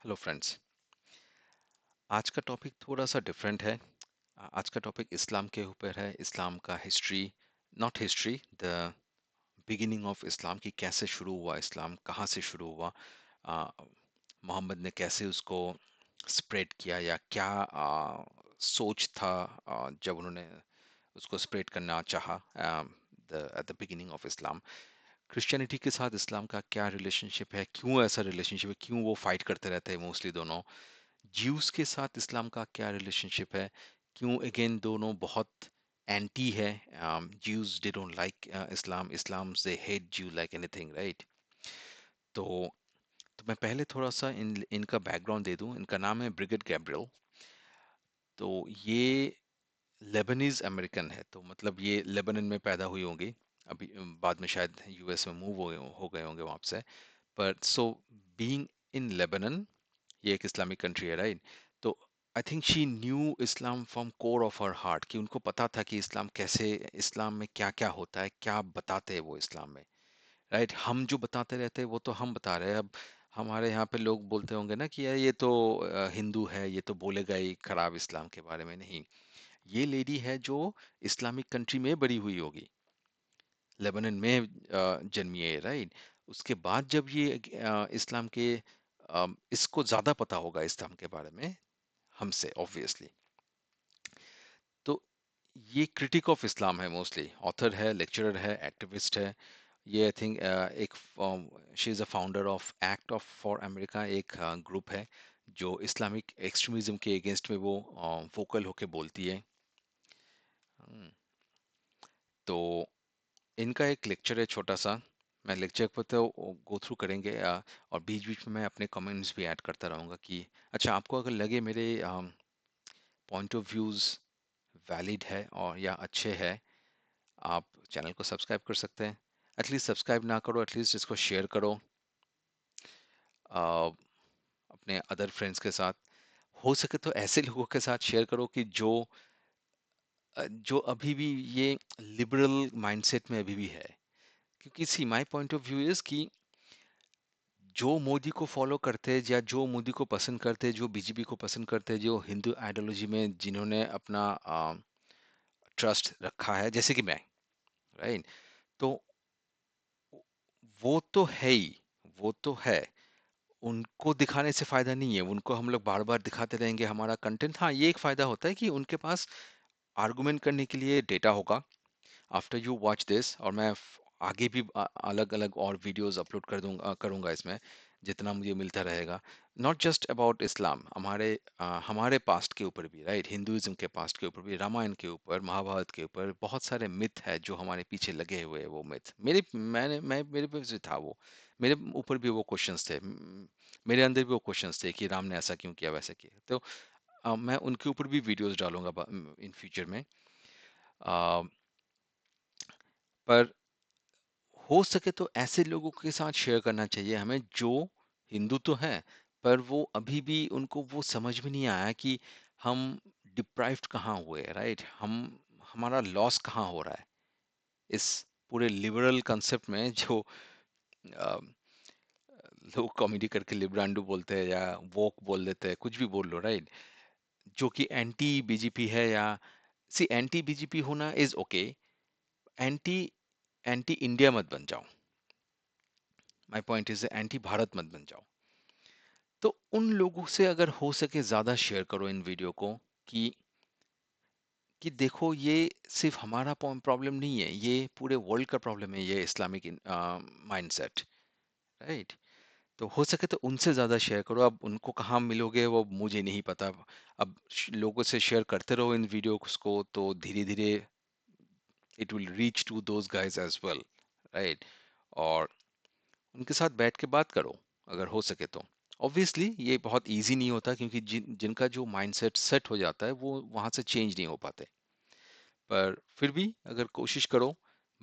Hello friends. आज का topic थोड़ा सा डिफरेंट है। आज का टॉपिक इस्लाम के ऊपर है। इस्लाम का history, not history, the beginning of Islam, की कैसे शुरू हुआ इस्लाम, कहाँ से शुरू हुआ, आ, मोहम्मद ने कैसे उसको स्प्रेड किया, या क्या सोच था जब उन्होंने उसको स्प्रेड करना चाहा at the beginning of Islam. Christianity के साथ इस्लाम का क्या रिलेशनशिप है, क्यों ऐसा रिलेशनशिप है, क्यों वो फाइट करते रहते हैं मोस्टली दोनों। ज्यूस के साथ इस्लाम का क्या रिलेशनशिप है, क्यों अगेन दोनों बहुत एंटी है। Juice they don't like Islam, Islam they hate ज्यू लाइक एनीथिंग, राइट। तो मैं पहले थोड़ा सा इनका बैकग्राउंड दे दूं। इनका नाम है ब्रिगेड गैब्रियल। तो ये लेबनीज अमेरिकन है, तो मतलब ये लेबनन में पैदा हुई होंगी। अभी बाद में शायद यूएस में मूव हो गए होंगे वहां से। पर सो बीइंग इन लेबनन, ये एक इस्लामिक कंट्री है, राइट। तो I think she knew Islam from core of her heart, कि उनको पता था कि इस्लाम कैसे, इस्लाम में क्या क्या होता है, क्या बताते हैं वो इस्लाम में, राइट। हम जो बताते रहते हैं वो तो हम बता रहे हैं। अब हमारे यहाँ पे लोग बोलते होंगे ना कि यार ये तो हिंदू है, ये तो बोलेगा ही खराब इस्लाम के बारे में। नहीं, ये लेडी है जो इस्लामिक कंट्री में बड़ी हुई होगी, लेबनन में जन्मी है, राइट। उसके बाद जब ये इस्लाम के इसको ज्यादा पता होगा इस्लाम के बारे में हमसे, ऑब्वियसली। तो ये क्रिटिक ऑफ इस्लाम है, मोस्टली ऑथर है, लेक्चरर है, एक्टिविस्ट है। ये आई थिंक एक she is a founder of act of for America, एक ग्रुप है जो इस्लामिक एक्सट्रीमिज्म के अगेंस्ट में वो वोकल होके बोलती है। हम्म, तो इनका एक लेक्चर है छोटा सा। मैं लेक्चर पर तो गो थ्रू करेंगे, और बीच बीच में मैं अपने कमेंट्स भी ऐड करता रहूँगा कि अच्छा आपको अगर लगे मेरे पॉइंट ऑफ व्यूज़ वैलिड है और या अच्छे हैं, आप चैनल को सब्सक्राइब कर सकते हैं। एटलीस्ट सब्सक्राइब ना करो, एटलीस्ट इसको शेयर करो अ, अपने अदर फ्रेंड्स के साथ। हो सके तो ऐसे लोगों के साथ शेयर करो कि जो अभी भी ये लिबरल माइंडसेट में अभी भी है। क्योंकि see my point of view is कि जो मोदी को फॉलो करते हैं, या जो मोदी को पसंद करते हैं, जो बीजेपी को पसंद करते हैं, जो हिंदू आइडियोलॉजी में जिन्होंने अपना ट्रस्ट रखा है, जैसे कि मैं, राइट। तो वो तो है ही, वो तो है। उनको दिखाने से फायदा नहीं है, उनको हम लोग बार बार दिखाते रहेंगे हमारा कंटेंट। हाँ, ये एक फायदा होता है कि उनके पास आर्गुमेंट करने के लिए डेटा होगा आफ्टर यू वॉच दिस। और मैं आगे भी अलग अलग और वीडियोस अपलोड करूंगा इसमें, जितना मुझे मिलता रहेगा। नॉट जस्ट अबाउट इस्लाम, हमारे पास्ट के ऊपर भी, राइट। हिंदुइज्म के पास्ट के ऊपर भी, रामायण के ऊपर, महाभारत के ऊपर बहुत सारे मिथ है जो हमारे पीछे लगे हुए हैं। वो मिथ मेरे पे भी था वो, मेरे ऊपर भी वो क्वेश्चंस थे। मेरे अंदर भी वो क्वेश्चंस थे कि राम ने ऐसा क्यों किया, वैसा किया। तो मैं उनके ऊपर भी वीडियोस डालूंगा इन फ्यूचर में। अ, पर हो सके तो ऐसे लोगों के साथ शेयर करना चाहिए हमें जो हिंदू तो हैं, पर वो अभी भी, उनको वो समझ में नहीं आया कि हम डिप्राइव्ड कहाँ हुए, राइट। हमारा लॉस कहाँ हो रहा है इस पूरे लिबरल कंसेप्ट में, जो अ, लोग कॉमेडी करके लिब्रांडो बोलते हैं या वोक बोल देते हैं, कुछ भी बोल लो, राइट। जो कि एंटी बीजेपी है, या सी एंटी बीजेपी होना is okay, anti anti India मत बन जाओ। My point is anti Bharat मत बन जाओ। तो उन लोगों से अगर हो सके ज्यादा शेयर करो इन वीडियो को, कि देखो ये सिर्फ हमारा प्रॉब्लम नहीं है, ये पूरे वर्ल्ड का प्रॉब्लम है, ये इस्लामिक माइंडसेट, राइट। तो हो सके तो उनसे ज्यादा शेयर करो। अब उनको कहाँ मिलोगे वो मुझे नहीं पता। अब लोगों से शेयर करते रहो इन वीडियोस को, तो धीरे धीरे it will reach to those guys as well, right. और उनके साथ बैठ के बात करो अगर हो सके तो। ऑब्वियसली ये बहुत इजी नहीं होता, क्योंकि जिनका जो माइंडसेट सेट हो जाता है वो वहां से चेंज नहीं हो पाते। पर फिर भी अगर कोशिश करो,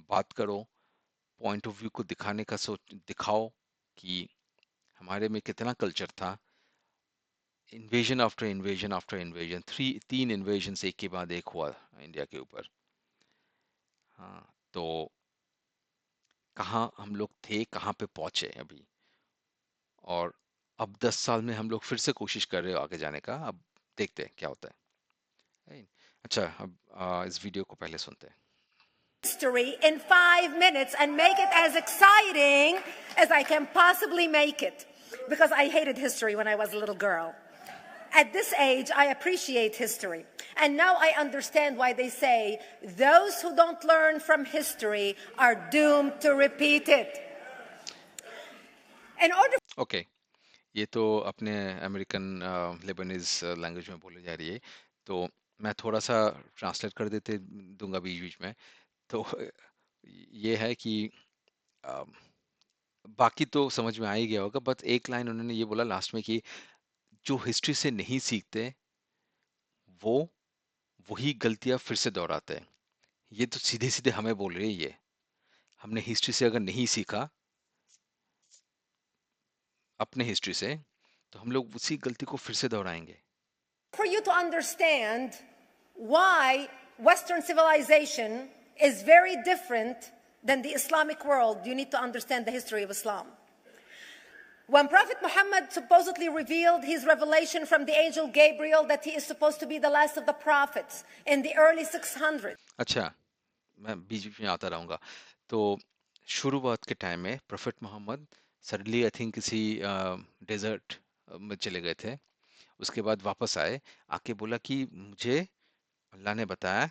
बात करो, पॉइंट ऑफ व्यू को दिखाने का सोच दिखाओ कि हमारे में कितना कल्चर था। Invasion after invasion after invasion, तीन इन्वेजन एक के बाद एक हुआ इंडिया के ऊपर। हाँ, तो कहाँ हम लोग थे, कहाँ पे पहुंचे अभी। और अब 10 साल में हम लोग फिर से कोशिश कर रहे हो आगे जाने का। अब देखते हैं क्या होता है। Right? अच्छा, अब इस वीडियो को पहले सुनते हैं। History in 5 minutes and make it as exciting as I can possibly make it. Because I hated history when I was a little girl. At this age, I appreciate history. And now I understand why they say those who don't learn from history are doomed to repeat it. In order okay, ये तो अपने American Lebanese language में बोली जा रही है, तो मैं थोड़ा सा ट्रांसलेट कर देते दूंगा बीच बीच में। तो ये है कि अ, बाकी तो समझ में आ ही गया होगा, बट एक लाइन उन्होंने ये बोला लास्ट में कि जो हिस्ट्री से नहीं सीखते वो वही गलतियां फिर से दोहराते हैं। ये तो सीधे सीधे हमें बोल रही है। ये हमने हिस्ट्री से अगर नहीं सीखा अपने हिस्ट्री से, तो हम लोग उसी गलती को फिर से दोहराएंगे। for you to understand why Western civilization is very different than the Islamic world, you need to understand the history of Islam. When Prophet Muhammad supposedly revealed his revelation from the angel Gabriel that he is supposed to be the last of the prophets in the early 600s. अच्छा, मैं बीच बीच में आता रहूंगा। तो शुरुआत के time में prophet Mohammad suddenly I think किसी डेजर्ट में चले गए थे। उसके बाद वापस आए, आके बोला कि मुझे अल्लाह ने बताया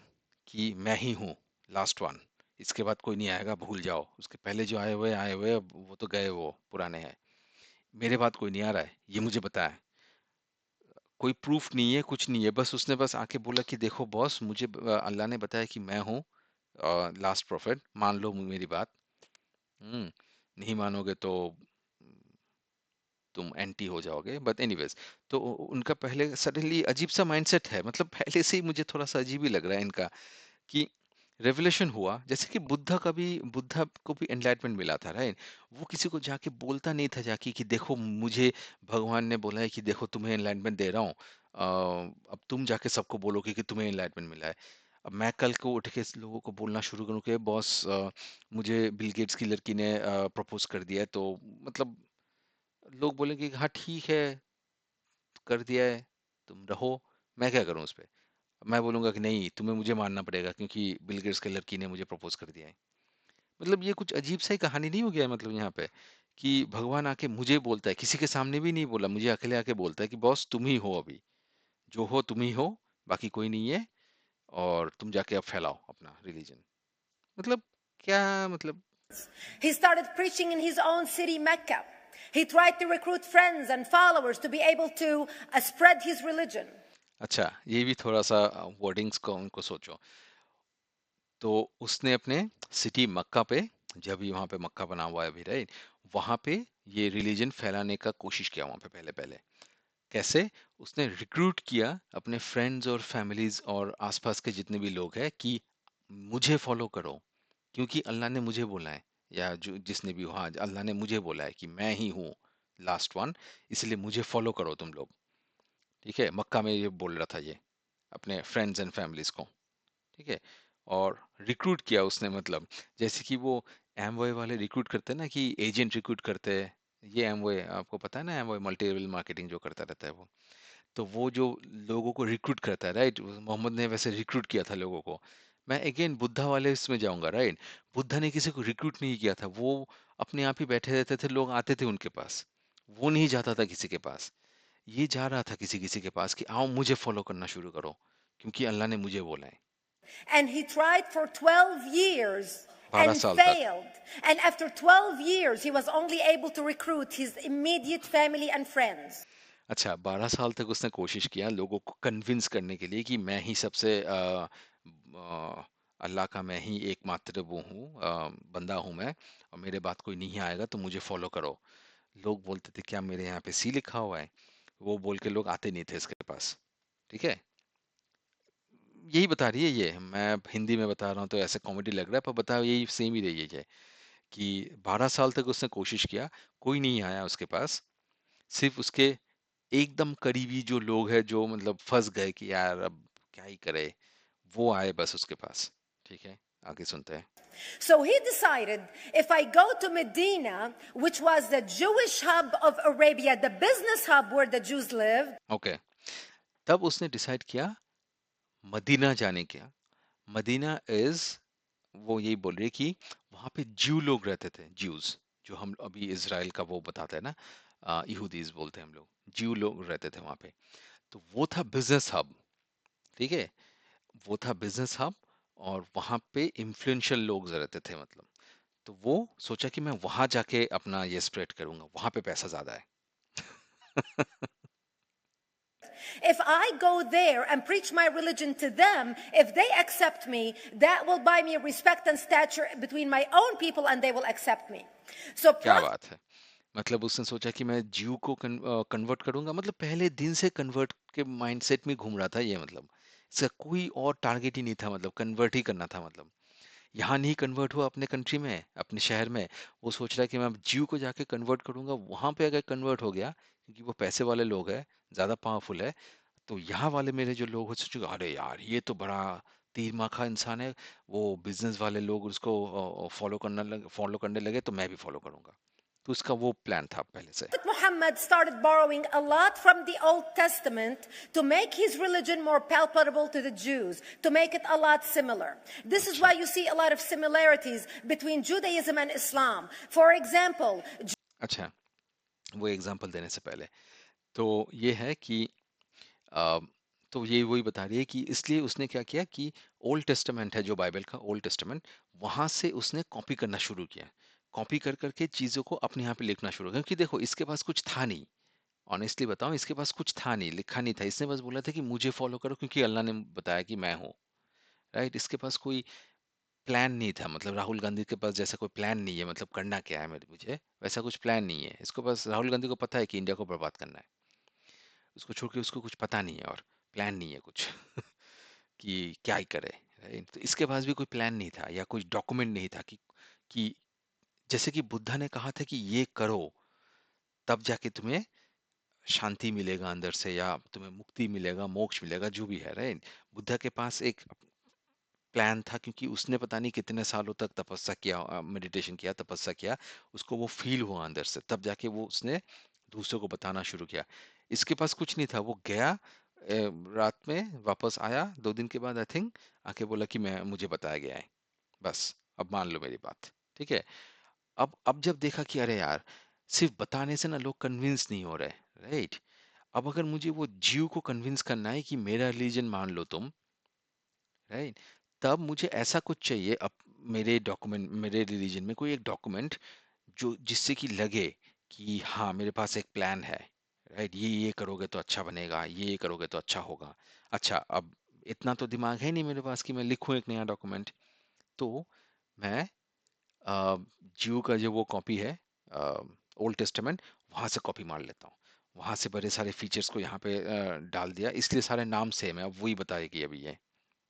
कि मैं ही हूँ लास्ट वन, इसके बाद कोई नहीं आएगा, भूल जाओ। उसके पहले जो आए हुए अब वो तो गए, वो पुराने हैं। मेरे बाद कोई नहीं आ रहा है, ये मुझे बताया। कोई प्रूफ नहीं है, कुछ नहीं है, बस उसने बस आके बोला कि देखो बॉस, मुझे अल्लाह ने बताया कि मैं हूँ लास्ट प्रॉफिट, मान लो मेरी बात। हम्म, नहीं मानोगे तो तुम एंटी हो जाओगे, बट एनीवेज। तो उनका पहले सडनली अजीब सा माइंडसेट है, मतलब पहले से ही मुझे थोड़ा सा अजीब ही लग रहा है इनका, कि रेवलेशन हुआ जैसे कि बुद्धा को भी एनलाइटमेंट मिला था, राइट? वो किसी को जाके बोलता नहीं था जाके कि देखो मुझे भगवान ने बोला है कि देखो तुम्हें एनलाइटमेंट दे रहा हूँ, अब तुम जाके सबको बोलोगे कि तुम्हें एनलाइटमेंट मिला है। अब मैं कल को उठ के लोगों को बोलना शुरू करूँ कि बॉस, मुझे बिल गेट्स की लड़की ने प्रपोज कर दिया है, तो मतलब लोग बोलेंगे कि हाँ ठीक है, कर दिया है, तुम रहो, मैं क्या करूँ उस पे? मैं बोलूंगा कि नहीं, तुम्हें मुझे मानना पड़ेगा क्योंकि बिल गेट्स की लड़की ने मुझे प्रपोज कर दिया है। मतलब ये कुछ अजीब सा ही कहानी नहीं हो गया है, मतलब यहाँ पे कि भगवान आके मुझे बोलता है, किसी के सामने भी नहीं बोला, मुझे अकेले आके बोलता है कि बॉस तुम ही हो, अभी जो हो तुम ही हो, बाकी कोई नहीं है, और तुम जाके अब फैलाओ अपना रिलीजन। मतलब क्या मतलब? He started preaching in his own city, Mecca. He tried to recruit friends and followers to be able to spread his religion. अच्छा, ये भी थोड़ा सा वर्डिंग्स को उनको सोचो। तो उसने अपने सिटी मक्का पे, जब भी वहाँ पे मक्का बना हुआ है अभी, राइट, वहाँ पे ये रिलीजन फैलाने का कोशिश किया वहाँ पे पहले पहले। कैसे? उसने रिक्रूट किया अपने फ्रेंड्स और फैमिलीज और आसपास के जितने भी लोग हैं कि मुझे फॉलो करो, क्योंकि अल्लाह ने मुझे बोला है, या जो जिसने भी, हाँ, अल्लाह ने मुझे बोला है कि मैं ही हूँ लास्ट वन, इसलिए मुझे फॉलो करो तुम लोग। ठीक है, मक्का में ये बोल रहा था ये अपने फ्रेंड्स एंड फैमिलीज को। ठीक है, और रिक्रूट किया उसने, मतलब जैसे कि वो एमवे वाले रिक्रूट करते हैं ना, कि एजेंट रिक्रूट करते हैं। ये एमवे आपको पता है ना, एमवे मल्टी लेवल मार्केटिंग जो करता रहता है वो। तो वो जो लोगों को रिक्रूट करता है, राइट, मोहम्मद ने वैसे रिक्रूट किया था लोगों को। मैं अगेन बुद्धा वाले इसमें जाऊंगा, राइट? बुद्धा ने किसी को रिक्रूट नहीं किया था, वो अपने आप ही बैठे रहते थे, लोग आते थे उनके पास, वो नहीं जाता था किसी के पास। ये जा रहा था किसी किसी के पास कि आओ मुझे फॉलो करना शुरू करो, क्योंकि अल्लाह ने मुझे बोला है। And he tried for 12 years 12 and साल तक। failed. And after 12 years, he was only able to recruit his immediate family and friends. अच्छा, 12 साल तक उसने कोशिश किया लोगों को कन्विंस करने के लिए कि मैं ही सबसे अल्लाह का मैं ही एकमात्र वो हूँ, बंदा हूँ मैं, और मेरे बाद कोई नहीं आएगा, तो मुझे फॉलो करो। लोग बोलते थे क्या मेरे यहाँ पे सी लिखा हुआ है? वो बोल के लोग आते नहीं थे इसके पास। ठीक है, यही बता रही है ये, मैं हिंदी में बता रहा हूँ तो ऐसे कॉमेडी लग रहा है, पर बताओ यही सेम ही रही है ये, कि 12 साल तक उसने कोशिश किया, कोई नहीं आया उसके पास। सिर्फ उसके एकदम करीबी जो लोग हैं, जो मतलब फंस गए कि यार अब क्या ही करे, वो आए बस उसके पास। ठीक है, आगे सुनते हैं। So he decided, if I go to Medina, which was the Jewish hub of Arabia, the business hub where the Jews lived, okay, तब उसने डिसाइड किया मदीना जाने का। मदीना इज, वो यही बोल रही है कि वहां पे ज्यू लोग रहते थे, ज्यूज, जो हम अभी इसराइल का वो बताते हैं ना, यहूदीज बोलते हैं हम लोग, ज्यू लोग रहते थे वहां पे। तो वो था बिजनेस हब, ठीक है, वो था बिजनेस हब, और वहां पे इन्फ्लुएंशियल लोग रहते थे मतलब। तो वो सोचा कि मैं वहां जाके अपना ये स्प्रेड करूंगा, वहां पे पैसा ज्यादा है। if I go there and preach my religion to them, if they accept me, that will buy me respect and stature between my own people and they will accept me. So क्या Prophet बात है, मतलब उसने सोचा कि मैं ज्यू को कन्वर्ट करूंगा, मतलब पहले दिन से कन्वर्ट के माइंडसेट में घूम रहा था ये, मतलब इसका कोई और टारगेट ही नहीं था, मतलब कन्वर्ट ही करना था। मतलब यहाँ नहीं कन्वर्ट हुआ अपने कंट्री में, अपने शहर में, वो सोच रहा है कि मैं अब ज्यू को जाके कन्वर्ट करूंगा, वहां पे अगर कन्वर्ट हो गया, क्योंकि वो पैसे वाले लोग हैं, ज्यादा पावरफुल है, तो यहाँ वाले मेरे जो लोग हो सोचेंगे अरे यार ये तो बड़ा तीर माखा इंसान है, वो बिजनेस वाले लोग उसको फॉलो करने लगे तो मैं भी फॉलो करूंगा। तो उसका वो प्लान था पहले से। Muhammad started borrowing a lot from the Old Testament to make his religion more palpable to the Jews, to make it a lot similar. This is अच्छा, why you see a lot of similarities between Judaism and Islam. For example, अच्छा, वो example देने से पहले तो ये है कि अ, तो ये वही बता रही है कि इसलिए उसने क्या किया कि ओल्ड टेस्टामेंट है जो बाइबल का ओल्ड टेस्टामेंट, वहां से उसने कॉपी करना शुरू किया, कॉपी कर करके चीजों को अपने यहाँ पे लिखना शुरू किया, क्योंकि देखो इसके पास कुछ था नहीं, ऑनेस्टली बताऊं इसके पास कुछ था नहीं, लिखा नहीं था, इसने बस बोला था कि मुझे फॉलो करो क्योंकि अल्लाह ने बताया कि मैं हूँ, राइट। इसके पास कोई प्लान नहीं था, मतलब राहुल गांधी के पास जैसा कोई प्लान नहीं है, मतलब करना क्या है मेरे मुझे, वैसा कुछ प्लान नहीं है इसको, बस राहुल गांधी को पता है कि इंडिया को बर्बाद करना है, उसको छोड़ के उसको कुछ पता नहीं है और प्लान नहीं है कुछ कि क्या ही करे, राइट। तो इसके पास भी कोई प्लान नहीं था या कोई डॉक्यूमेंट नहीं था कि जैसे कि बुद्धा ने कहा था कि ये करो तब जाके तुम्हें शांति मिलेगा अंदर से, या तुम्हें मुक्ति मिलेगा, मोक्ष मिलेगा, जो भी है, राइट। बुद्धा के पास एक प्लान था, क्योंकि उसने पता नहीं कितने सालों तक तपस्या किया, मेडिटेशन किया, तपस्या किया, उसको वो फील हुआ अंदर से, तब जाके वो उसने दूसरों को बताना शुरू किया। इसके पास कुछ नहीं था, वो गया रात में वापस आया 2 दिन के बाद आई थिंक, आके बोला कि मैं मुझे बताया गया है, बस अब मान लो मेरी बात, ठीक है। अब जब देखा कि अरे यार सिर्फ बताने से ना लोग कन्विंस नहीं हो रहे, राइट। अब अगर मुझे वो जीव को कन्विंस करना है कि मेरा रिलीजन मान लो तुम, राइट, तब मुझे ऐसा कुछ चाहिए, अब मेरे डॉक्यूमेंट, मेरे रिलीजन में कोई एक डॉक्यूमेंट जो जिससे कि लगे कि हाँ मेरे पास एक प्लान है, राइट, ये करोगे तो अच्छा बनेगा, ये करोगे तो अच्छा होगा। अच्छा, अब इतना तो दिमाग है नहीं मेरे पास कि मैं लिखूं एक नया डॉक्यूमेंट, तो मैं जीव का जो वो कॉपी है, ओल्ड टेस्टामेंट, वहां से कॉपी मार लेता हूँ, वहां से बड़े सारे फीचर्स को यहाँ पे डाल दिया, इसलिए सारे नाम सेम है, अब वही बताएगी अभी ये।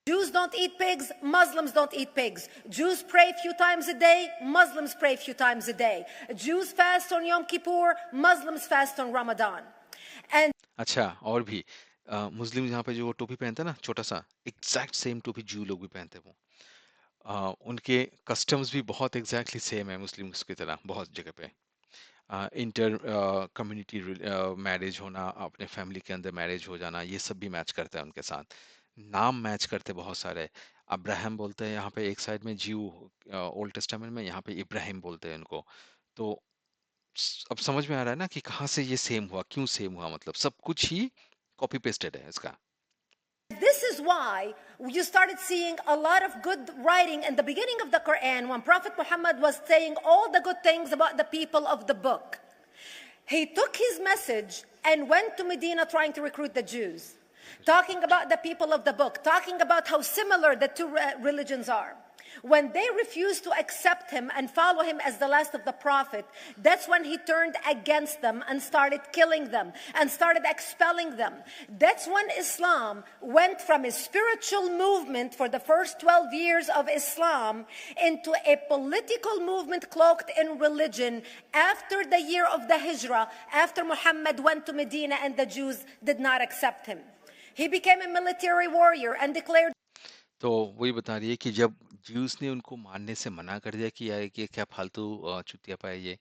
Jews don't eat pigs, Muslims don't eat pigs. Jews pray few times a day, Muslims pray few times a day. Jews fast on Yom Kippur, Muslims fast on Ramadan. And अच्छा, और भी मुस्लिम यहाँ पे जो वो टोपी पहनते हैं ना छोटा सा, एग्जैक्ट सेम टोपी जू लोग भी पहनते हैं वो। उनके कस्टम्स भी बहुत एग्जैक्टली सेम है मुस्लिम्स की तरह बहुत जगह पे। इंटर कम्युनिटी मैरिज होना, अपने फैमिली के अंदर मैरिज हो जाना, ये सब भी मैच करता है उनके साथ। नाम मैच करते बहुत सारे, अब्राहम बोलते हैं यहाँ पे एक साइड में, जीव ओल्ड टेस्टामेंट में यहाँ पे इब्राहिम बोलते हैं उनको। तो अब समझ में आ रहा है ना कि कहाँ से ये सेम हुआ, क्यों सेम हुआ, मतलब सब कुछ ही कॉपी पेस्टेड है इसका। this is why you started seeing a lot of good writing in the beginning of the Quran when Prophet Muhammad was saying all the good things about the people of the book. He took his message and went to Medina trying to recruit the Jews, talking about the people of the book, talking about how similar the two religions are. When they refused to accept him and follow him as the last of the prophet, that's when he turned against them and started killing them and started expelling them. That's when Islam went from a spiritual movement for the first 12 years of Islam into a political movement cloaked in religion after the year of the Hijrah, after Muhammad went to Medina and the Jews did not accept him. He became a military warrior and declared तो वही बता रही है कि जब juice ने उनको मारने से मना कर दिया कि यार ये क्या फालतू चुतिया पाया ये,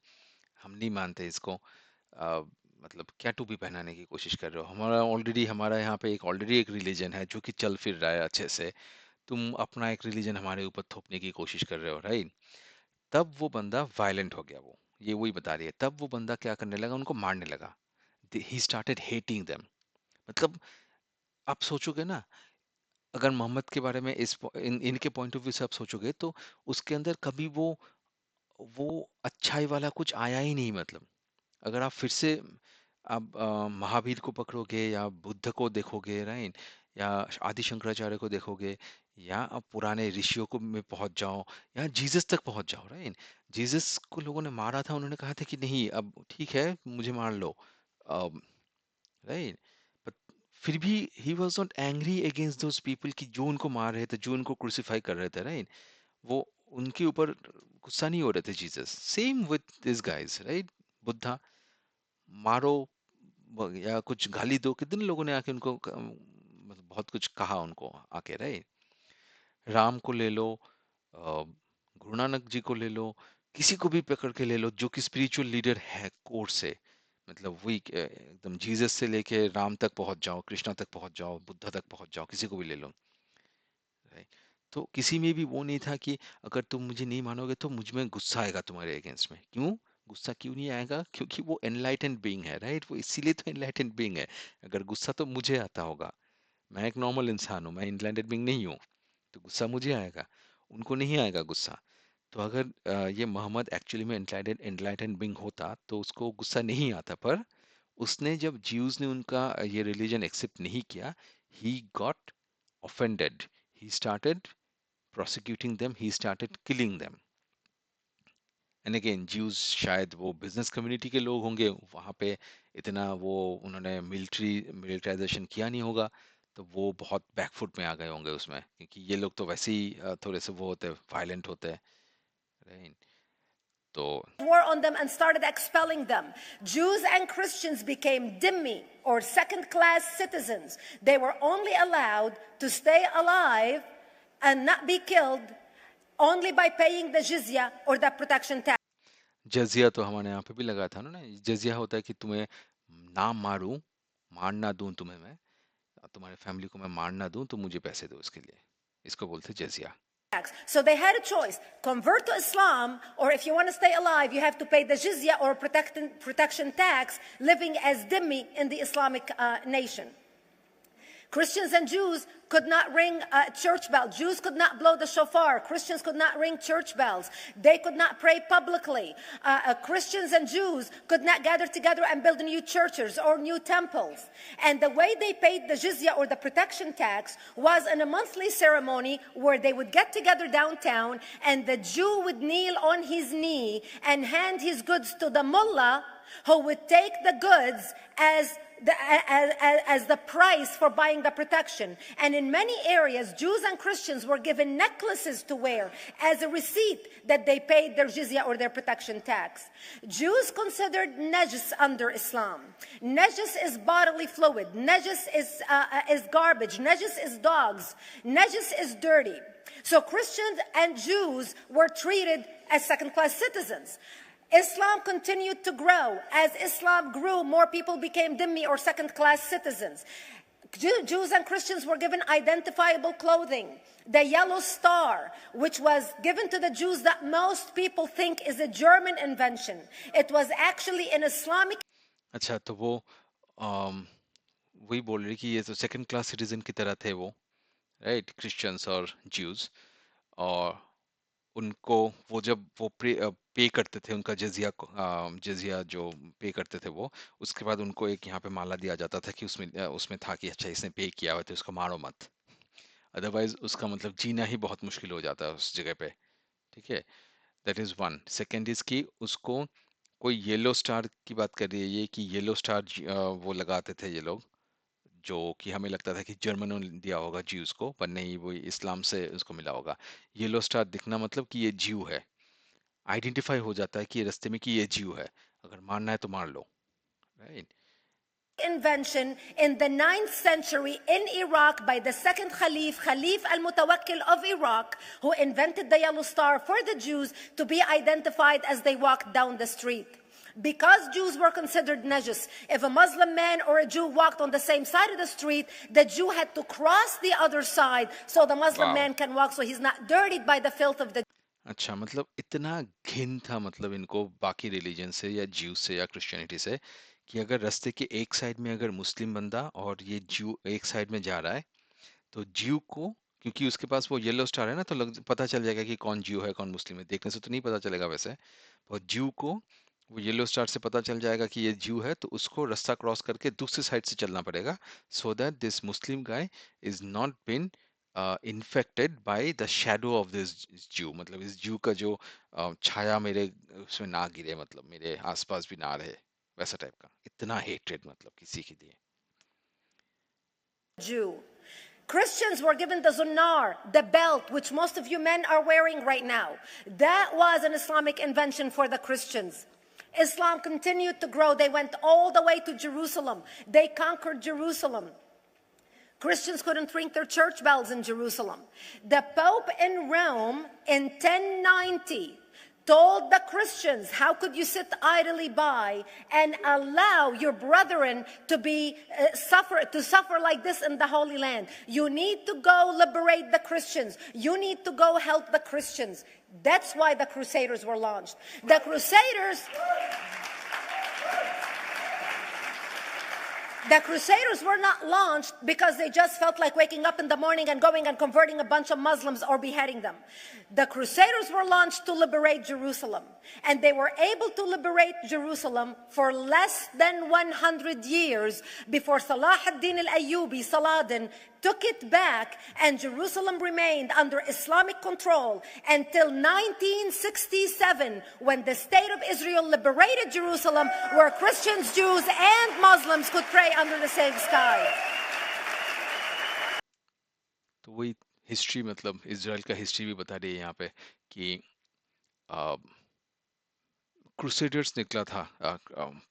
हम नहीं मानते इसको, अ, मतलब क्या टोपी पहनाने की कोशिश कर रहे हो, हमारा यहाँ पे एक ऑलरेडी एक रिलीजन है जो कि चल फिर रहा है अच्छे से, तुम अपना एक रिलीजन हमारे ऊपर थोपने की कोशिश कर रहे हो, राइट? तब वो बंदा वायलेंट हो गया, वो ये वही बता रही है, तब वो बंदा क्या करने लगा, उनको मारने लगा। He started hating them. मतलब आप सोचोगे ना, अगर मोहम्मद के बारे में इनके पॉइंट ऑफ व्यू से आप सोचोगे तो उसके अंदर कभी वो अच्छाई वाला कुछ आया ही नहीं। मतलब अगर आप फिर से आप महावीर को पकड़ोगे या बुद्ध को देखोगे, राइट, या आदि शंकराचार्य को देखोगे, या आप पुराने ऋषियों को में पहुंच जाओ, या जीसस तक पहुंच जाओ, राइट? जीसस को लोगों ने मारा था, उन्होंने कहा था कि नहीं अब ठीक है मुझे मार लो, राइट? फिर भी he was not angry against those people कि जो उनको मार रहे थे, जो उनको क्रूसिफाई कर रहे थे, राइट? वो उनके ऊपर गुस्सा नहीं हो रहे थे Jesus. Same with this guys, right? Buddha, मारो या कुछ गाली दो, कितने लोगों ने आके उनको मतलब बहुत कुछ कहा उनको आके, राइट? राम को ले लो, गुरु नानक जी को ले लो, किसी को भी पकड़ के ले लो जो कि स्पिरिचुअल लीडर है कोर से, मतलब वही एकदम जीसस से लेके राम तक पहुंच जाओ, कृष्णा तक पहुंच जाओ, बुद्धा तक पहुंच जाओ, किसी को भी ले लो, राइट? तो किसी में भी वो नहीं था कि अगर तुम मुझे नहीं मानोगे तो मुझ में गुस्सा आएगा तुम्हारे अगेंस्ट में। क्यों गुस्सा क्यों नहीं आएगा? क्योंकि वो एनलाइटेंड बीइंग है, राइट? वो इसीलिए तो एनलाइटेंड बीइंग है। अगर गुस्सा तो मुझे आता होगा, मैं एक नॉर्मल इंसान हूँ, मैं एनलाइटेंड बीइंग नहीं हूँ, तो गुस्सा मुझे आएगा, उनको नहीं आएगा गुस्सा। तो अगर ये मोहम्मद एक्चुअली में एनलाइटेंड बीइंग होता तो उसको गुस्सा नहीं आता, पर उसने जब ज्यूज ने उनका ये रिलीजन एक्सेप्ट नहीं किया, he got offended, he started prosecuting them, he started killing them. And again Jews शायद वो बिजनेस कम्युनिटी के लोग होंगे वहाँ पे, इतना वो उन्होंने मिलिट्राइजेशन किया नहीं होगा, तो वो बहुत बैकफुट में आ गए होंगे उसमें, क्योंकि ये लोग तो वैसे ही थोड़े से वो होते हैं, वायलेंट होते हैं, राइट? तो war on them and started expelling them. Jews and Christians became dhimmi or second class citizens. They were only allowed to stay alive and not be killed only by paying the jizya or the protection tax. जजिया तो हमारे यहाँ पे भी लगा था ना, जजिया होता है कि तुम्हें ना मारूं, मार ना दूं तुम्हें मैं, तुम्हारे फैमिली को मैं मार ना दूं तो मुझे पैसे दो इसके लिए, इसको बोलते जजिया। So they had a choice: convert to Islam, or if you want to stay alive, you have to pay the jizya or protection tax living as dhimmi in the Islamic nation. Christians and Jews could not ring church bells. Jews could not blow the shofar. Christians could not ring church bells. They could not pray publicly. Christians and Jews could not gather together and build new churches or new temples. And the way they paid the jizya or the protection tax was in a monthly ceremony where they would get together downtown and the Jew would kneel on his knee and hand his goods to the mullah, who would take the goods as the price for buying the protection. And in many areas, Jews and Christians were given necklaces to wear as a receipt that they paid their jizya or their protection tax. Jews considered najis under Islam. Najis is bodily fluid. Najis is garbage. Najis is dogs. Najis is dirty. So Christians and Jews were treated as second-class citizens. Islam continued to grow. As Islam grew, more people became dhimmi or second-class citizens. Jews and Christians were given identifiable clothing. The yellow star, which was given to the Jews that most people think is a German invention. It was actually an Islamic. अच्छा, तो वो अम, वही बोल रही कि ये तो second class citizen की तरह थे वो, राइट? क्रिश्चियंस और ज्यूज, और उनको वो जब वो पे करते थे उनका जजिया जजिया जो पे करते थे वो, उसके बाद उनको एक यहाँ पे माला दिया जाता था कि उसमें उसमें था कि अच्छा इसने पे किया हुआ तो इसको मारो मत, अदरवाइज उसका मतलब जीना ही बहुत मुश्किल हो जाता है उस जगह पे, ठीक है? That is one. Second is कि उसको कोई येलो स्टार की बात कर रही है ये, कि येलो स्टार वो लगाते थे ये लोग, जो कि हमें लगता था कि जर्मनों ने दिया होगा ज्यूज को, पर नहीं, वो इस्लाम से उसको मिला होगा। येलो स्टार दिखना मतलब कि ये ज्यू है, आइडेंटिफाई हो जाता है कि ये रास्ते में कि ये ज्यू है, अगर मारना है तो मार लो, right? invention in the 9th century in Iraq by the second Khalif, Khalif al-Mutawakkil of Iraq, who invented the yellow star for the Jews to be identified as they walked down the street. Because Jews were considered najis, if a Muslim man or a Jew walked on the same side of the street, the Jew had to cross the other side so the Muslim वाह, man can walk, so he's not dirtied by the filth of the अच्छा मतलब इतना घिन था मतलब इनको बाकी religion से या ज्यू से या क्रिश्चियनिटी से कि अगर रास्ते के एक साइड में अगर मुस्लिम बंदा और ये ज्यू एक साइड में जा रहा है तो ज्यू को, क्योंकि उसके पास वो येलो स्टार है ना, तो पता चल जाएगा कि कौन ज्यू है कौन मुस्लिम है, देखने से तो नहीं पता चलेगा वैसे। और ज्यू को वो येलो स्टार से पता चल जाएगा कि ये ज्यू है, तो उसको रास्ता क्रॉस करके दूसरी साइड से चलना पड़ेगा, so that this Muslim guy is not been infected by the shadow of this ज्यू, मतलब इस ज्यू का जो छाया मेरे उसमें ना गिरे, मतलब मेरे आसपास भी ना रहे, वैसा टाइप का। इतना हेट्रेड मतलब किसी के लिए। Jew. Christians were given the zunar, the belt, which most of you men are wearing right now. That was an Islamic invention for the Christians. Islam continued to grow. They went all the way to Jerusalem. They conquered Jerusalem. Christians couldn't ring their church bells in Jerusalem. The Pope in Rome in 1090 told the Christians, how could you sit idly by and allow your brethren to suffer like this in the Holy Land? You need to go liberate the Christians. You need to go help the Christians. That's why the Crusaders were launched. The Crusaders were not launched because they just felt like waking up in the morning and going and converting a bunch of Muslims or beheading them. The Crusaders were launched to liberate Jerusalem. And they were able to liberate Jerusalem for less than 100 years before Salah ad-Din al-Ayyubi, Saladin, took it back, and Jerusalem remained under Islamic control until 1967, when the State of Israel liberated Jerusalem, where Christians, Jews, and Muslims could pray under the same sky. तो वही history, मतलब Israel का history भी बता रही है यहाँ पे कि क्रूसेडर्स निकला था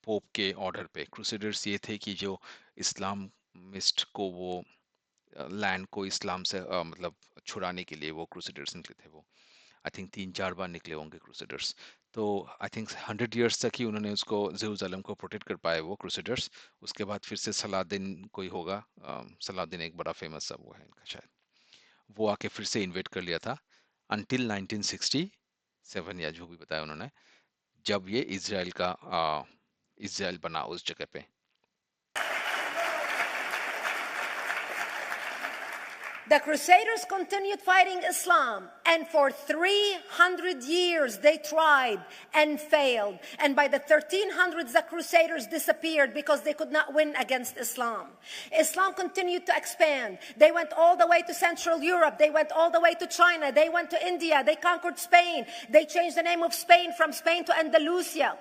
पोप के ऑर्डर पे। क्रूसेडर्स ये थे कि जो इस्लामिस्ट को वो लैंड को इस्लाम से मतलब छुड़ाने के लिए वो क्रूसेडर्स निकले थे। वो आई थिंक 3-4 बार निकले होंगे क्रूसेडर्स। तो आई थिंक 100 ईयर्स तक ही उन्होंने उसको जेरूसलम को प्रोटेक्ट कर पाए वो क्रूसेडर्स। उसके बाद फिर से सलादिन कोई होगा, सलादिन एक बड़ा फेमस सा वो है इनका शायद, वो आके फिर से इन्वेट कर लिया था अंटिल 1967 या जो भी बताया उन्होंने, जब ये इजराइल बना उस जगह पे। The Crusaders continued fighting Islam, and for 300 years they tried and failed. And by the 1300s, the Crusaders disappeared because they could not win against Islam. Islam continued to expand. They went all the way to Central Europe. They went all the way to China. They went to India. They conquered Spain. They changed the name of Spain from Spain to Andalusia.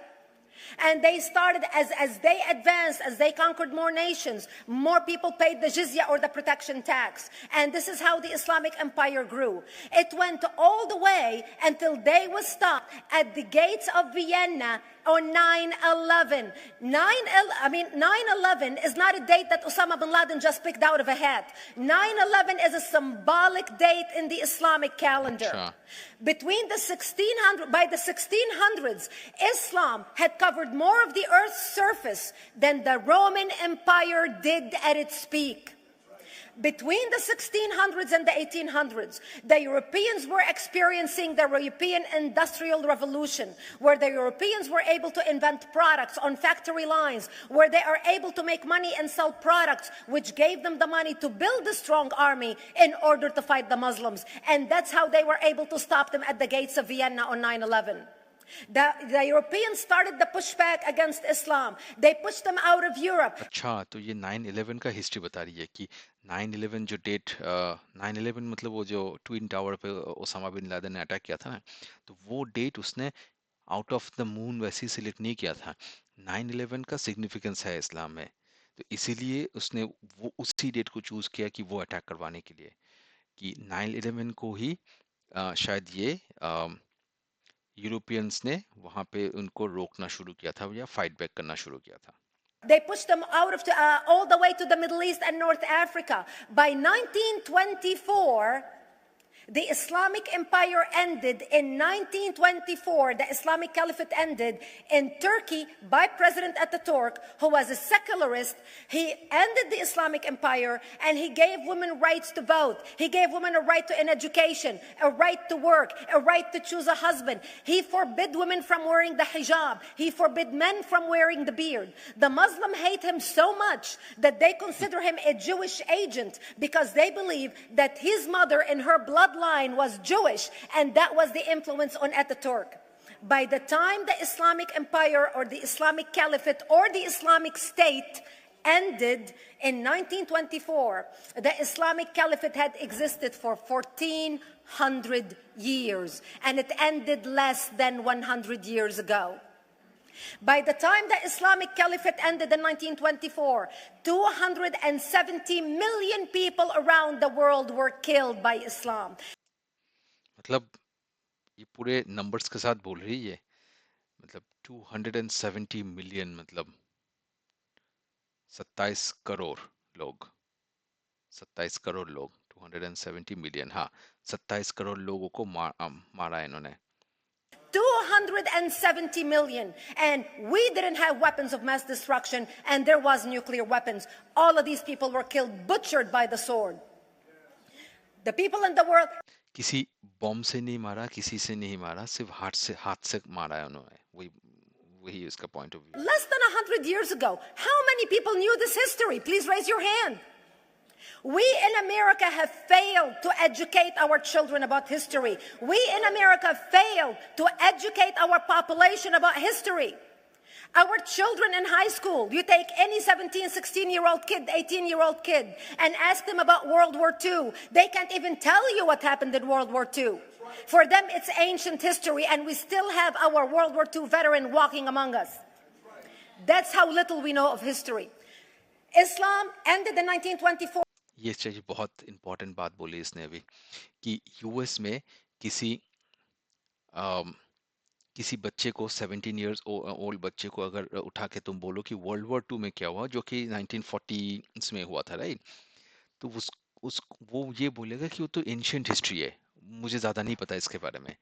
And they started, as they advanced, as they conquered more nations, more people paid the jizya, or the protection tax. And this is how the Islamic Empire grew. It went all the way until they was stopped at the gates of Vienna on 9/11. 9/11 is not a date that Osama bin Laden just picked out of a hat. 9/11 is a symbolic date in the Islamic calendar. Sure. By the 1600s, Islam had covered more of the earth's surface than the Roman Empire did at its peak. Between the 1600s and the 1800s, the Europeans were experiencing the European Industrial Revolution, where the Europeans were able to invent products on factory lines, where they are able to make money and sell products, which gave them the money to build a strong army in order to fight the Muslims. And that's how they were able to stop them at the gates of Vienna on 9/11. The Europeans started the pushback against Islam. They pushed them out of Europe. अच्छा, तो ये 9/11 का history बता रही है कि 9/11 जो date, 9/11 मतलब वो जो ट्विन टावर पे ओसामा बिन लादेन ने अटैक किया था ना, तो वो डेट उसने आउट ऑफ द मून वैसे ही सिलेक्ट नहीं किया था। 9/11 का सिग्निफिकेंस है इस्लाम में, तो इसीलिए उसने वो उसी डेट को चूज किया कि वो अटैक करवाने के लिए, कि 9/11 को ही शायद ये यूरोपियंस ने वहां पे उनको रोकना शुरू किया था या फाइट बैक करना शुरू किया था। They pushed them out of all the way to the Middle East and North Africa. By 1924, the Islamic Empire ended in 1924. The Islamic Caliphate ended in Turkey by President Ataturk, who was a secularist. He ended the Islamic Empire and he gave women rights to vote. He gave women a right to an education, a right to work, a right to choose a husband. He forbid women from wearing the hijab. He forbid men from wearing the beard. The Muslim hate him so much that they consider him a Jewish agent because they believe that his mother and her bloodline was Jewish, and that was the influence on Ataturk. By the time the Islamic Empire or the Islamic Caliphate or the Islamic State ended in 1924, the Islamic Caliphate had existed for 1400 years, and it ended less than 100 years ago. By the time the Islamic Caliphate ended in 1924, 270 million people around the world were killed by Islam. मतलब ये पूरे numbers के साथ बोल रही है, मतलब 270 million, मतलब 27 करोड़ लोग, 27 करोड़ लोग, 270 मिलियन, हाँ 27 करोड़ लोगों को मारा इन्होंने। 270 million, and we didn't have weapons of mass destruction, and there was nuclear weapons. All of these people were killed, butchered by the sword. The people in the world, किसी bomb से नहीं मारा, किसी से नहीं मारा, सिर्फ हाथ से मारा है उन्होंने, वही वही उसका point of view. less than 100 years ago, how many people knew this history? Please raise your hand. We in America have failed to educate our children about history. We in America failed to educate our population about history. Our children in high school, you take any 17, 16-year-old kid, 18-year-old kid, and ask them about World War II. They can't even tell you what happened in World War II. For them, it's ancient history, and we still have our World War II veteran walking among us. That's how little we know of history. Islam ended in 1924. ये चाहिए, बहुत important बात बोली इसने अभी कि US में किसी बच्चे को 17 इयर्स ओल्ड बच्चे को अगर उठा के तुम बोलो कि वर्ल्ड वॉर टू में क्या हुआ, जो कि 1940s में हुआ था, राइट, तो उस वो ये बोलेगा कि वो तो एंशियंट हिस्ट्री है, मुझे ज़्यादा नहीं पता इसके बारे में,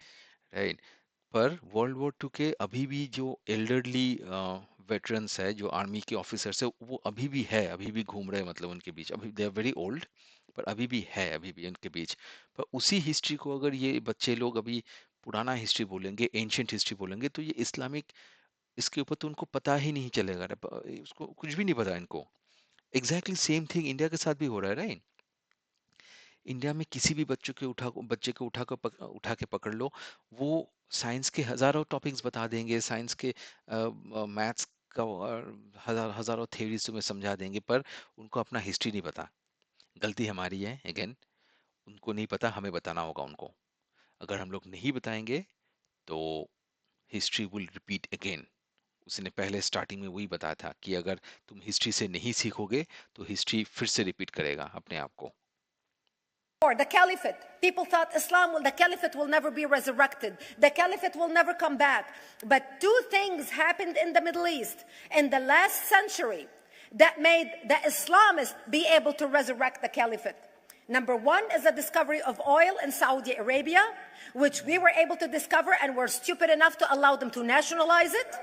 राइट। पर वर्ल्ड वॉर टू के अभी भी जो एल्डरली वेटरन्स है, जो आर्मी के ऑफिसर्स है, वो अभी भी है, अभी भी घूम रहे हैं, मतलब उनके बीच अभी दे आर वेरी ओल्ड, पर अभी भी है, अभी भी उनके बीच। पर उसी हिस्ट्री को अगर ये बच्चे लोग अभी पुराना हिस्ट्री बोलेंगे, एंशियंट हिस्ट्री बोलेंगे, तो ये इस्लामिक, इसके ऊपर तो उनको पता ही नहीं चलेगा, उसको कुछ भी नहीं पता इनको। एग्जैक्टली सेम थिंग इंडिया के साथ भी हो रहा है, राइट। इंडिया में किसी भी बच्चे को उठा के पकड़ लो, वो साइंस के हजारों टॉपिक्स बता देंगे, साइंस के मैथ्स का हजारों थ्योरीज तुम्हें समझा देंगे, पर उनको अपना हिस्ट्री नहीं पता। गलती हमारी है, अगेन उनको नहीं पता, हमें बताना होगा उनको। अगर हम लोग नहीं बताएंगे तो हिस्ट्री विल रिपीट अगेन। उसने पहले स्टार्टिंग में वही बताया था कि अगर तुम हिस्ट्री से नहीं सीखोगे तो हिस्ट्री फिर से रिपीट करेगा अपने आप को। The caliphate. People thought the caliphate will never be resurrected. The caliphate will never come back. But two things happened in the Middle East in the last century that made the Islamists be able to resurrect the caliphate. Number one is the discovery of oil in Saudi Arabia, which we were able to discover and were stupid enough to allow them to nationalize it.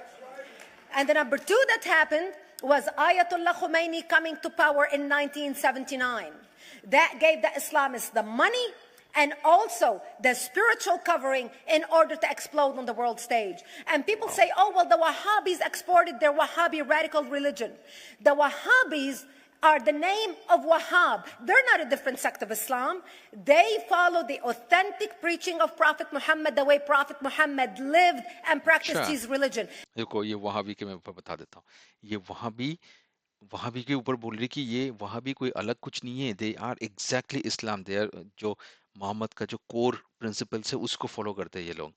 And the number two that happened was Ayatollah Khomeini coming to power in 1979. That gave the Islamists the money and also the spiritual covering in order to explode on the world stage. And people say, oh, well, the Wahhabis exported their Wahhabi radical religion. The Wahhabis are the name of Wahhab. They're not a different sect of Islam. They follow the authentic preaching of Prophet Muhammad, the way Prophet Muhammad lived and practiced his religion. देखो, ये वहाबी के मैं ऊपर बता देता हूँ। ये वहाबी के ऊपर बोल रही कि ये वहाबी कोई अलग कुछ नहीं है, they are exactly Islam, they are जो मोहम्मद का जो कोर प्रिंसिपल्स है उसको फॉलो करते हैं ये लोग।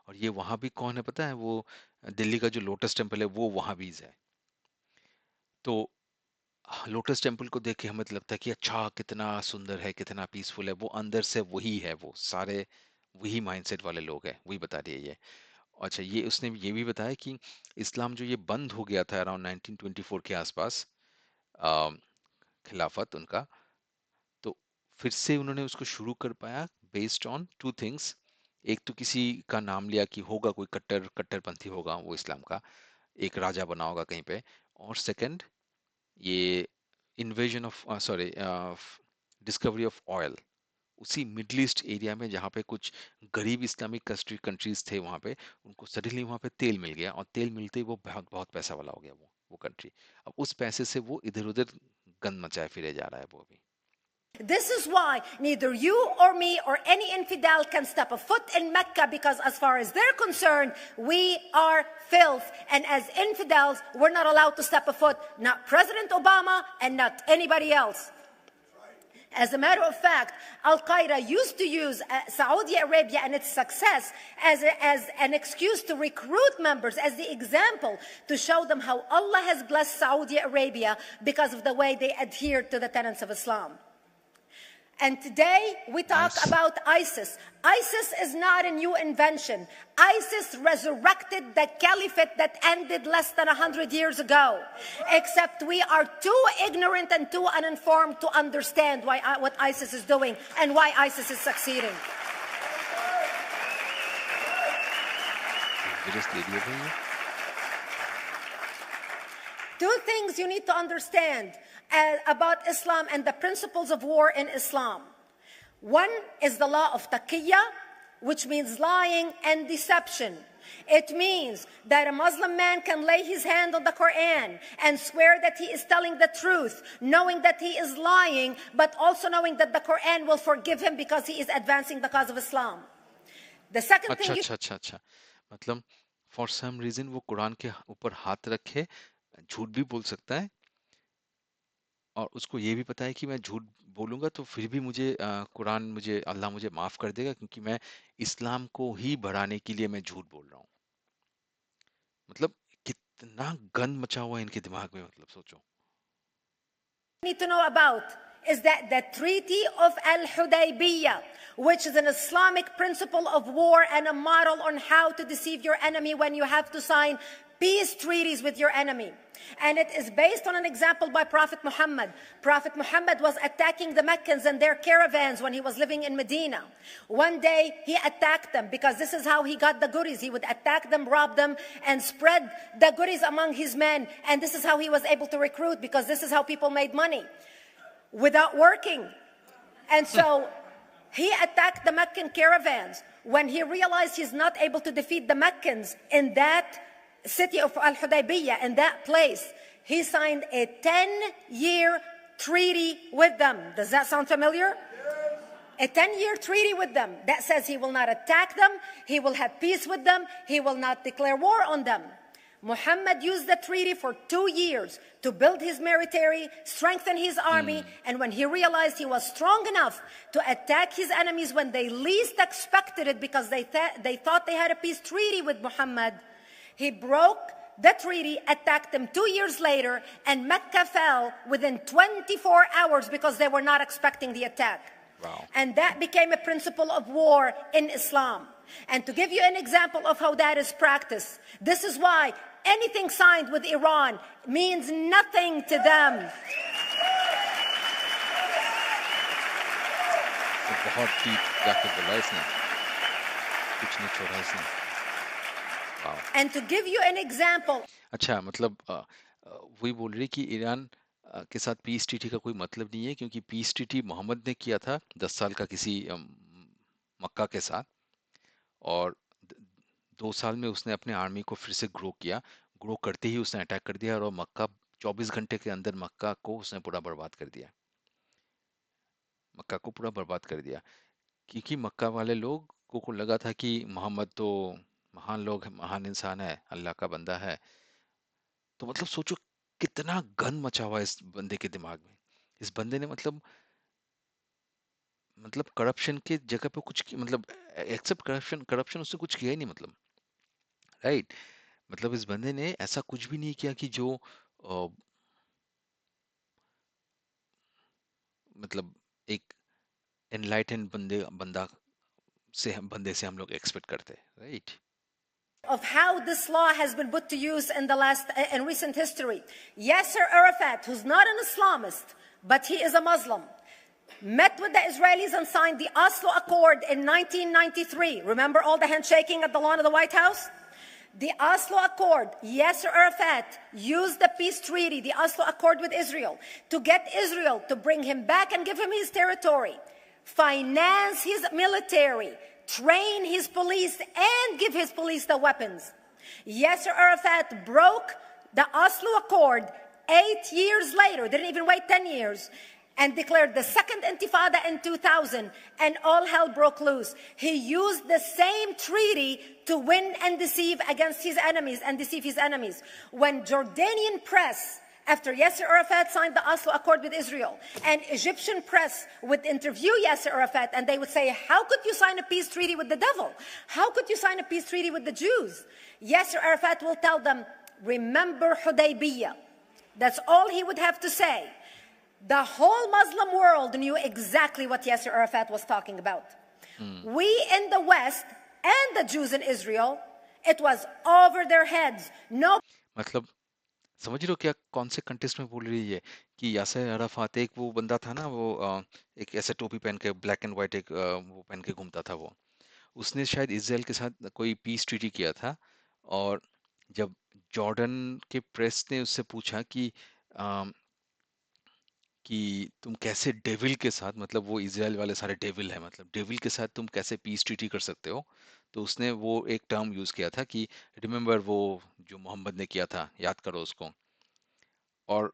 और ये वहाबी कौन है पता है? वो दिल्ली का जो लोटस टेम्पल है वो वहाबीज है। तो लोटस टेम्पल को देख के हमें तो लगता है कि अच्छा कितना सुंदर है, कितना पीसफुल है, वो अंदर से वही है, वो सारे वही माइंडसेट वाले लोग हैं, वही बता रही है ये। अच्छा, ये उसने ये भी बताया कि इस्लाम जो ये बंद हो गया था अराउंड 1924 के आसपास, अ, खिलाफत उनका, तो फिर से उन्होंने उसको शुरू कर पाया बेस्ड ऑन टू थिंग्स। एक तो किसी का नाम लिया कि होगा कोई कट्टरपंथी होगा वो इस्लाम का, एक राजा बना होगा कहीं पे। और सेकंड, ये invasion of, sorry, discovery of oil उसी मिडल ईस्ट एरिया में, जहाँ पे कुछ गरीब इस्लामिक कंट्रीज थे वहाँ पे, उनको सडनली वहाँ पे तेल मिल गया, और तेल मिलते ही वो बहुत बहुत पैसा वाला हो गया वो कंट्री। अब उस पैसे से वो इधर उधर गंद मचाए फिरे जा रहा है वो अभी। This is why neither you or me or any infidel can step a foot in Mecca, because as far as they're concerned, we are filth. And as infidels, we're not allowed to step a foot, not President Obama and not anybody else. As a matter of fact, Al Qaeda used to use Saudi Arabia and its success as an excuse to recruit members, as the example to show them how Allah has blessed Saudi Arabia because of the way they adhere to the tenets of Islam. And today we talk nice. about ISIS. ISIS is not a new invention. ISIS resurrected the caliphate that ended less than 100 years ago. Except we are too ignorant and too uninformed to understand what ISIS is doing and why ISIS is succeeding. Just ले लिए भाई। Two things you need to understand about Islam and the principles of war in Islam. One is the law of taqiyya, which means lying and deception. It means that a Muslim man can lay his hand on the Quran and swear that he is telling the truth, knowing that he is lying, but also knowing that the Quran will forgive him because he is advancing the cause of Islam. The second अच्छा thing you अच्छा अच्छा अच्छा, मतलब for some reason वो कुरान के ऊपर हाथ रखे झूठ भी बोल सकता है, और उसको ये भी पता है कि मैं झूठ बोलूंगा तो फिर भी मुझे कुरान, मुझे अल्लाह मुझे माफ कर देगा, क्योंकि मैं इस्लाम को ही बढ़ाने के लिए मैं झूठ बोल रहा हूँ। मतलब कितना गंद मचा हुआ है इनके दिमाग में, मतलब सोचो। need to know about is that the Treaty of Al-Hudaybiyah, which is an Islamic principle of war and a model on how to deceive your enemy when you have to sign peace treaties with your enemy. And it is based on an example by Prophet Muhammad. Prophet Muhammad was attacking the Meccans and their caravans when he was living in Medina. One day he attacked them because this is how he got the goodies. He would attack them, rob them, and spread the goodies among his men. And this is how he was able to recruit, because this is how people made money without working. And so he attacked the Meccan caravans. When he realized he's not able to defeat the Meccans in that city of Al-Hudaybiyah, in that place, he signed a 10-year treaty with them. Does that sound familiar? A 10-year treaty with them that says he will not attack them, he will have peace with them, he will not declare war on them. Muhammad used the treaty for 2 years to build his military, strengthen his army, and when he realized he was strong enough to attack his enemies when they least expected it, because they thought they had a peace treaty with Muhammad, he broke the treaty, attacked them 2 years later, and Mecca fell within 24 hours because they were not expecting the attack. Wow. And that became a principle of war in Islam. And to give you an example of how that is practiced, this is why anything signed with Iran means nothing to them. तो बहुत deep जाके बोला इसने, कुछ नहीं छोड़ा इसने। वाह। And to give you an example, अच्छा, मतलब वही बोल रही कि ईरान के साथ पीस ट्रीटी का कोई मतलब नहीं है, क्योंकि पीस ट्रीटी मोहम्मद ने किया था 10 साल का किसी मक्का के साथ, और 2 साल में उसने अपने आर्मी को फिर से ग्रो किया। ग्रो करते ही उसने अटैक कर दिया, और मक्का 24 घंटे के अंदर मक्का को उसने पूरा बर्बाद कर दिया। मक्का को पूरा बर्बाद कर दिया, क्योंकि मक्का वाले लोग को लगा था कि मोहम्मद तो महान लोग, महान इंसान है, अल्लाह का बंदा है। तो मतलब सोचो कितना गंद मचा हुआ है इस बंदे के दिमाग में। इस बंदे ने मतलब करप्शन के जगह पे मतलब एक्सेप्ट करप्शन, करप्शन उसने कुछ किया ही नहीं, मतलब राइट। मतलब इस बंदे ने ऐसा कुछ भी नहीं किया कि जो अ, मतलब एक एनलाइटेंड बंदे बंदा से हम लोग एक्सपेक्ट करते हैं, right. of how this law has been put to use in recent history. Yasser Arafat, who's not an Islamist, but he is a Muslim, met with the Israelis and signed the Oslo Accord in 1993. Remember all the handshaking at the lawn of the White House? The Oslo Accord, Yasser Arafat used the peace treaty, the Oslo Accord with Israel, to get Israel to bring him back and give him his territory, finance his military, train his police, and give his police the weapons. Yasser Arafat broke the Oslo Accord 8 years later, didn't even wait 10 years, and declared the second intifada in 2000, and all hell broke loose. He used the same treaty to win and deceive against his enemies and deceive his enemies. When Jordanian press, after Yasser Arafat signed the Oslo Accord with Israel, and Egyptian press would interview Yasser Arafat, and they would say, how could you sign a peace treaty with the devil? How could you sign a peace treaty with the Jews? Yasser Arafat will tell them, remember Hudaybiyah. That's all he would have to say. The whole Muslim world knew exactly what Yasser Arafat was talking about. We in the West and the Jews in Israel, it was over their heads. No. मतलब समझ रहे हो क्या कौन से contest में बोल रही है कि यासर अराफात एक वो बंदा था ना वो एक ऐसे टोपी पहन के ब्लैक एंड व्हाइट एक वो पहन के घूमता था वो उसने शायद इजराइल के साथ कोई पीस ट्रीटी किया था और जब जॉर्डन के प्रेस ने उससे पूछा कि तुम कैसे डेविल के साथ मतलब वो इजराइल वाले सारे डेविल है मतलब डेविल के साथ तुम कैसे पीस ट्रीटी कर सकते हो तो उसने वो एक टर्म यूज किया था कि रिमेम्बर वो जो मोहम्मद ने किया था याद करो उसको और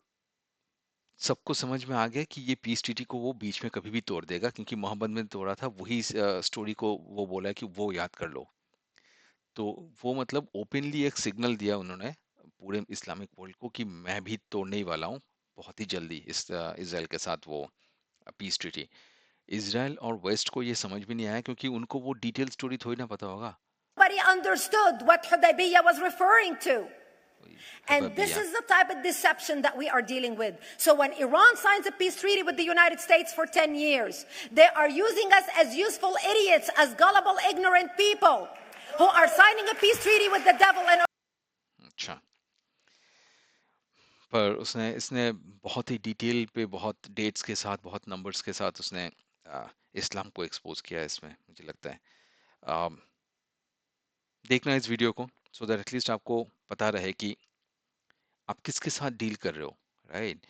सबको समझ में आ गया कि ये पीस ट्रीटी को वो बीच में कभी भी तोड़ देगा क्योंकि मोहम्मद ने तोड़ा था वही स्टोरी को वो बोला कि वो याद कर लो तो वो मतलब ओपनली एक सिग्नल दिया उन्होंने पूरे इस्लामिक वर्ल्ड को कि मैं भी तोड़ने ही वाला हूँ बहुत ही जल्दी इस इजराइल के साथ वो पीस ट्रीटी इजराइल और वेस्ट को ये समझ भी नहीं आया क्योंकि उनको वो डिटेल स्टोरी थोड़ी ना पता होगा Nobody understood what Hudaybiyah was referring to. वही And this हदाबिया is the type of deception that we are dealing with. So when Iran signs a peace treaty with the United States for 10 years, they are using us as useful idiots, as gullible, ignorant people who are signing a peace treaty with the devil and अच्छा पर उसने इसने बहुत ही detail पे बहुत dates के साथ बहुत नंबर्स के साथ उसने इस्लाम को एक्सपोज किया है इसमें मुझे लगता है आ, देखना इस वीडियो को सो दैट एटलीस्ट आपको पता रहे कि आप किसके साथ डील कर रहे हो राइट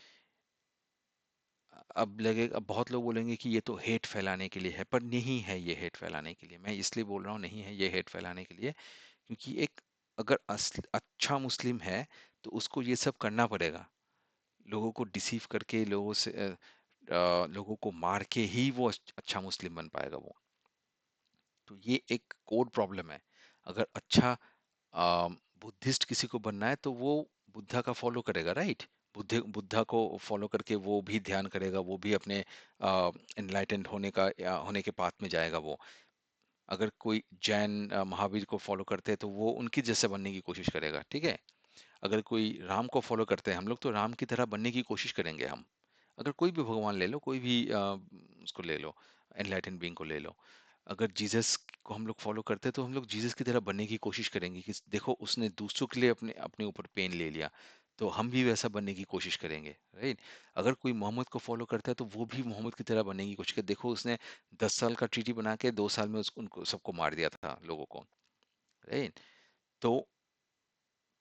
अब बहुत लोग बोलेंगे कि ये तो हेट फैलाने के लिए है पर नहीं है ये हेट फैलाने के लिए मैं इसलिए बोल रहा हूँ नहीं है ये हेट फैलाने के लिए क्योंकि एक अगर अच्छा मुस्लिम है तो उसको ये सब करना पड़ेगा लोगों को डिसीव करके लोगों को मार के ही वो अच्छा मुस्लिम बन पाएगा वो तो ये एक कोड प्रॉब्लम है अगर अच्छा बुद्धिस्ट किसी को बनना है तो वो बुद्धा का फॉलो करेगा राइट बुद्धा को फॉलो करके वो भी ध्यान करेगा वो भी अपने एनलाइटेंड होने का होने के पाथ में जाएगा वो अगर कोई जैन महावीर को फॉलो करते हैं तो वो उनकी जैसे बनने की कोशिश करेगा ठीक है अगर कोई राम को फॉलो करते हैं हम लोग तो राम की तरह बनने की कोशिश करेंगे हम अगर कोई भी भगवान ले लो कोई भी उसको ले लो एनलाइटेंड बीइंग को ले लो अगर जीसस को हम लोग फॉलो करते हैं तो हम लोग जीसस की तरह बनने की कोशिश करेंगे कि देखो उसने दूसरों के लिए अपने अपने ऊपर पेन ले लिया तो हम भी वैसा बनने की कोशिश करेंगे राइट अगर कोई मोहम्मद को फॉलो करता है तो वो भी मोहम्मद की तरह बनने की कोशिश करे देखो उसने 10 साल का ट्रीटी बना के 2 साल में उनको सबको मार दिया था लोगों को राइट तो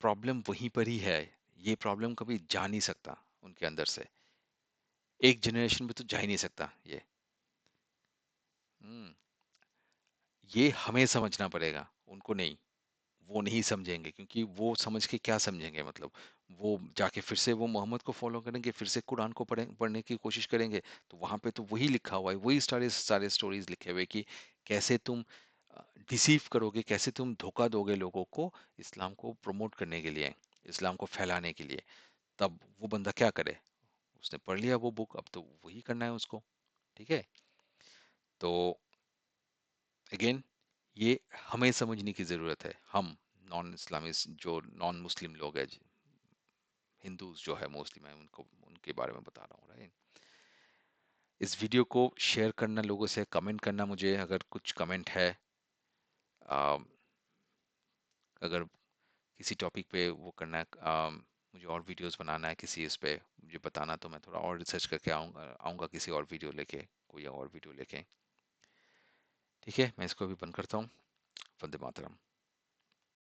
प्रॉब्लम वहीं पर ही है ये प्रॉब्लम कभी जा नहीं सकता उनके अंदर से एक जनरेशन में तो जा ही नहीं सकता हम्म, ये हमें समझना पड़ेगा उनको नहीं वो नहीं समझेंगे क्योंकि वो समझ के क्या समझेंगे मतलब वो जाके फिर से वो मोहम्मद को फॉलो करेंगे फिर से कुरान को पढ़ने की कोशिश करेंगे तो वहां पे तो वही लिखा हुआ है वही सारे सारे स्टोरीज लिखे हुए कि कैसे तुम डिसीव करोगे कैसे तुम धोखा दोगे लोगों को इस्लाम को प्रमोट करने के लिए इस्लाम को फैलाने के लिए तब वो बंदा क्या करे उसने पढ़ लिया वो बुक अब तो वही करना है उसको ठीक है तो अगेन ये हमें समझने की ज़रूरत है हम नॉन इस्लामिस्ट जो नॉन मुस्लिम लोग हैं हिंदूज जो है मोस्टली मैं उनको उनके बारे में बता रहा हूँ राइट इस वीडियो को शेयर करना लोगों से कमेंट करना मुझे अगर कुछ कमेंट है अगर किसी टॉपिक पे वो करना है, मुझे और वीडियोस बनाना है किसी इस पे मुझे बताना, तो मैं थोड़ा और रिसर्च करके आऊँगा आऊँगा किसी और वीडियो लेके, कोई और वीडियो लेके। ठीक है, मैं इसको अभी बंद करता हूँ। वंदे मातरम।